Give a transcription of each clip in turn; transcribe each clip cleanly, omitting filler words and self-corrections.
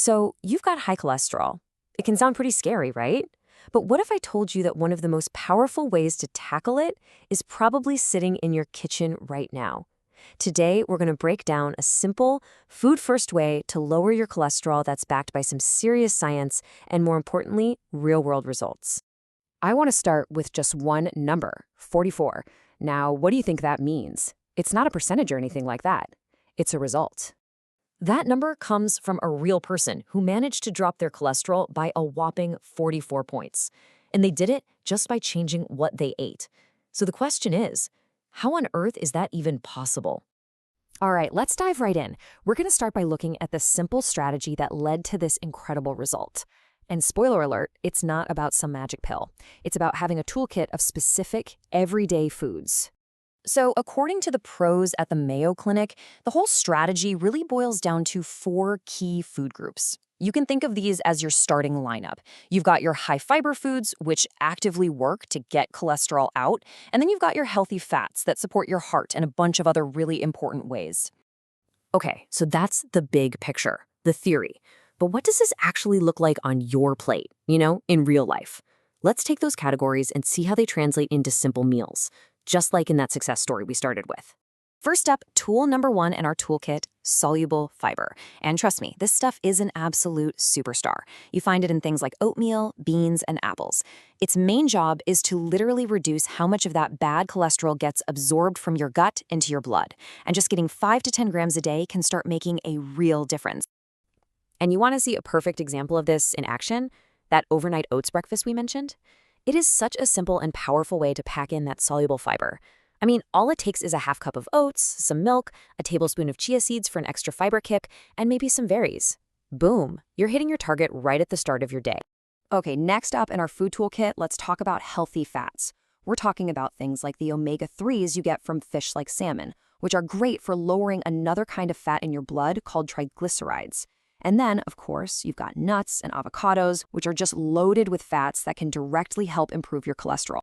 So, you've got high cholesterol. It can sound pretty scary, right? But what if I told you that one of the most powerful ways to tackle it is probably sitting in your kitchen right now? Today, we're going to break down a simple, food-first way to lower your cholesterol that's backed by some serious science and, more importantly, real-world results. I want to start with just one number, 44. Now, what do you think that means? It's not a percentage or anything like that. It's a result. That number comes from a real person who managed to drop their cholesterol by a whopping 44 points. And they did it just by changing what they ate. So the question is, how on earth is that even possible? All right, let's dive right in. We're going to start by looking at the simple strategy that led to this incredible result. And spoiler alert, it's not about some magic pill. It's about having a toolkit of specific, everyday foods. So according to the pros at the Mayo Clinic, the whole strategy really boils down to 4 key food groups. You can think of these as your starting lineup. You've got your high-fiber foods, which actively work to get cholesterol out, and then you've got your healthy fats that support your heart and a bunch of other really important ways. Okay, so that's the big picture, the theory. But what does this actually look like on your plate, in real life? Let's take those categories and see how they translate into simple meals, just like in that success story we started with. First up, tool number 1 in our toolkit, soluble fiber. And trust me, this stuff is an absolute superstar. You find it in things like oatmeal, beans, and apples. Its main job is to literally reduce how much of that bad cholesterol gets absorbed from your gut into your blood. And just getting 5 to 10 grams a day can start making a real difference. And you want to see a perfect example of this in action? That overnight oats breakfast we mentioned? It is such a simple and powerful way to pack in that soluble fiber. I mean, all it takes is a half cup of oats, some milk, a tablespoon of chia seeds for an extra fiber kick, and maybe some berries. Boom, you're hitting your target right at the start of your day. Okay, next up in our food toolkit, let's talk about healthy fats. We're talking about things like the omega-3s you get from fish like salmon, which are great for lowering another kind of fat in your blood called triglycerides. And then, of course, you've got nuts and avocados, which are just loaded with fats that can directly help improve your cholesterol.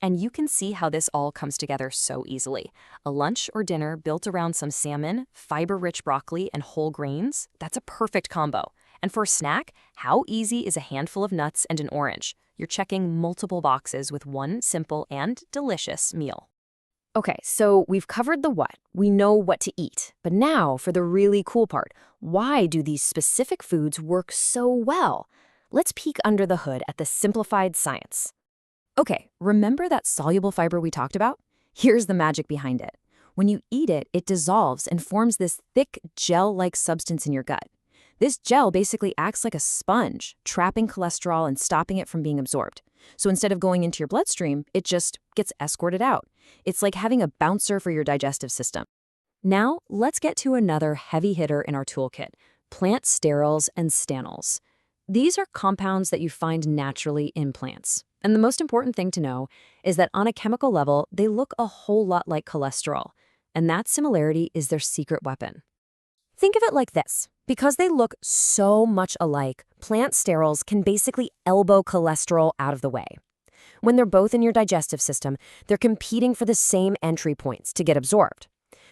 And you can see how this all comes together so easily. A lunch or dinner built around some salmon, fiber-rich broccoli, and whole grains, that's a perfect combo. And for a snack, how easy is a handful of nuts and an orange? You're checking multiple boxes with one simple and delicious meal. Okay, so we've covered the what. We know what to eat. But now for the really cool part. Why do these specific foods work so well? Let's peek under the hood at the simplified science. Okay, remember that soluble fiber we talked about? Here's the magic behind it. When you eat it, it dissolves and forms this thick gel-like substance in your gut. This gel basically acts like a sponge, trapping cholesterol and stopping it from being absorbed. So instead of going into your bloodstream, it just gets escorted out. It's like having a bouncer for your digestive system. Now, let's get to another heavy hitter in our toolkit, plant sterols and stanols. These are compounds that you find naturally in plants. And the most important thing to know is that on a chemical level, they look a whole lot like cholesterol. And that similarity is their secret weapon. Think of it like this. Because they look so much alike, plant sterols can basically elbow cholesterol out of the way. When they're both in your digestive system, they're competing for the same entry points to get absorbed.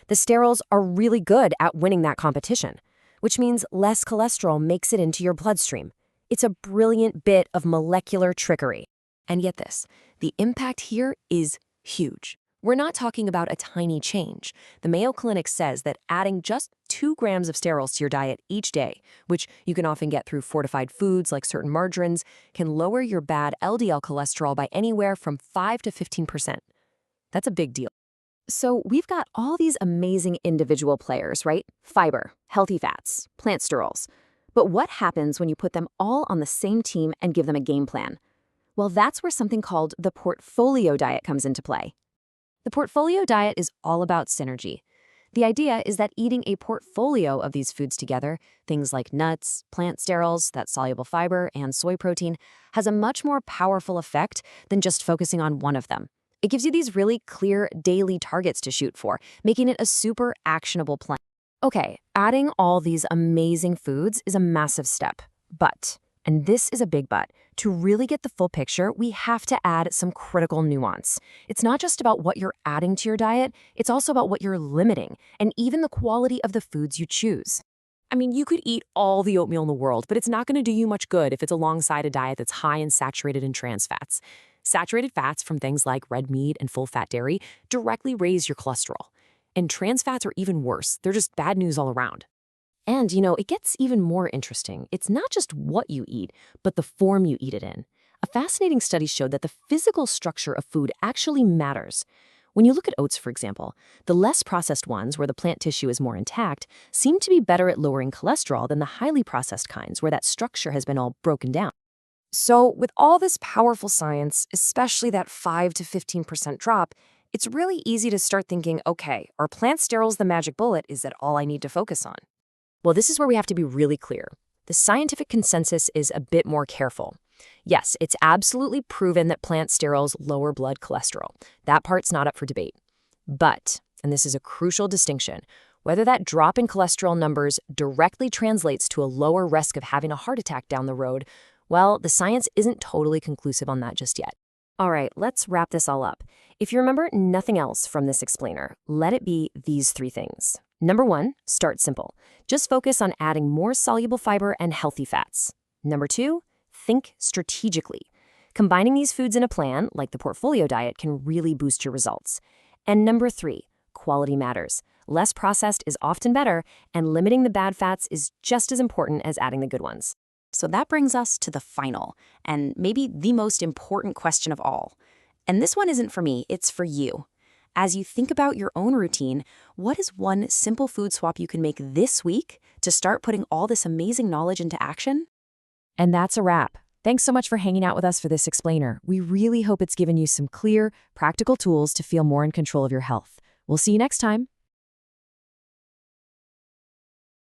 The sterols are really good at winning that competition, which means less cholesterol makes it into your bloodstream. It's a brilliant bit of molecular trickery. And get this, the impact here is huge. We're not talking about a tiny change. The Mayo Clinic says that adding just 2 grams of sterols to your diet each day, which you can often get through fortified foods like certain margarines, can lower your bad LDL cholesterol by anywhere from 5 to 15%. That's a big deal. So we've got all these amazing individual players, right? Fiber, healthy fats, plant sterols. But what happens when you put them all on the same team and give them a game plan? Well, that's where something called the portfolio diet comes into play. The portfolio diet is all about synergy. The idea is that eating a portfolio of these foods together, things like nuts, plant sterols, that soluble fiber, and soy protein, has a much more powerful effect than just focusing on one of them. It gives you these really clear daily targets to shoot for, making it a super actionable plan. Okay, adding all these amazing foods is a massive step, but, and this is a big but, to really get the full picture, we have to add some critical nuance. It's not just about what you're adding to your diet, it's also about what you're limiting, and even the quality of the foods you choose. I mean, you could eat all the oatmeal in the world, but it's not going to do you much good if it's alongside a diet that's high in saturated and trans fats. Saturated fats from things like red meat and full-fat dairy directly raise your cholesterol. And trans fats are even worse. They're just bad news all around. And, it gets even more interesting. It's not just what you eat, but the form you eat it in. A fascinating study showed that the physical structure of food actually matters. When you look at oats, for example, the less processed ones, where the plant tissue is more intact, seem to be better at lowering cholesterol than the highly processed kinds, where that structure has been all broken down. So, with all this powerful science, especially that 5 to 15% drop, it's really easy to start thinking, okay, are plant sterols the magic bullet? Is that all I need to focus on? Well, this is where we have to be really clear. The scientific consensus is a bit more careful. Yes, it's absolutely proven that plant sterols lower blood cholesterol. That part's not up for debate. But, and this is a crucial distinction, whether that drop in cholesterol numbers directly translates to a lower risk of having a heart attack down the road, well, the science isn't totally conclusive on that just yet. All right, let's wrap this all up. If you remember nothing else from this explainer, let it be these 3 things. Number 1, start simple. Just focus on adding more soluble fiber and healthy fats. Number 2, think strategically. Combining these foods in a plan, like the portfolio diet, can really boost your results. And number 3, quality matters. Less processed is often better, and limiting the bad fats is just as important as adding the good ones. So that brings us to the final, and maybe the most important question of all. And this one isn't for me, it's for you. As you think about your own routine, what is one simple food swap you can make this week to start putting all this amazing knowledge into action? And that's a wrap. Thanks so much for hanging out with us for this explainer. We really hope it's given you some clear, practical tools to feel more in control of your health. We'll see you next time.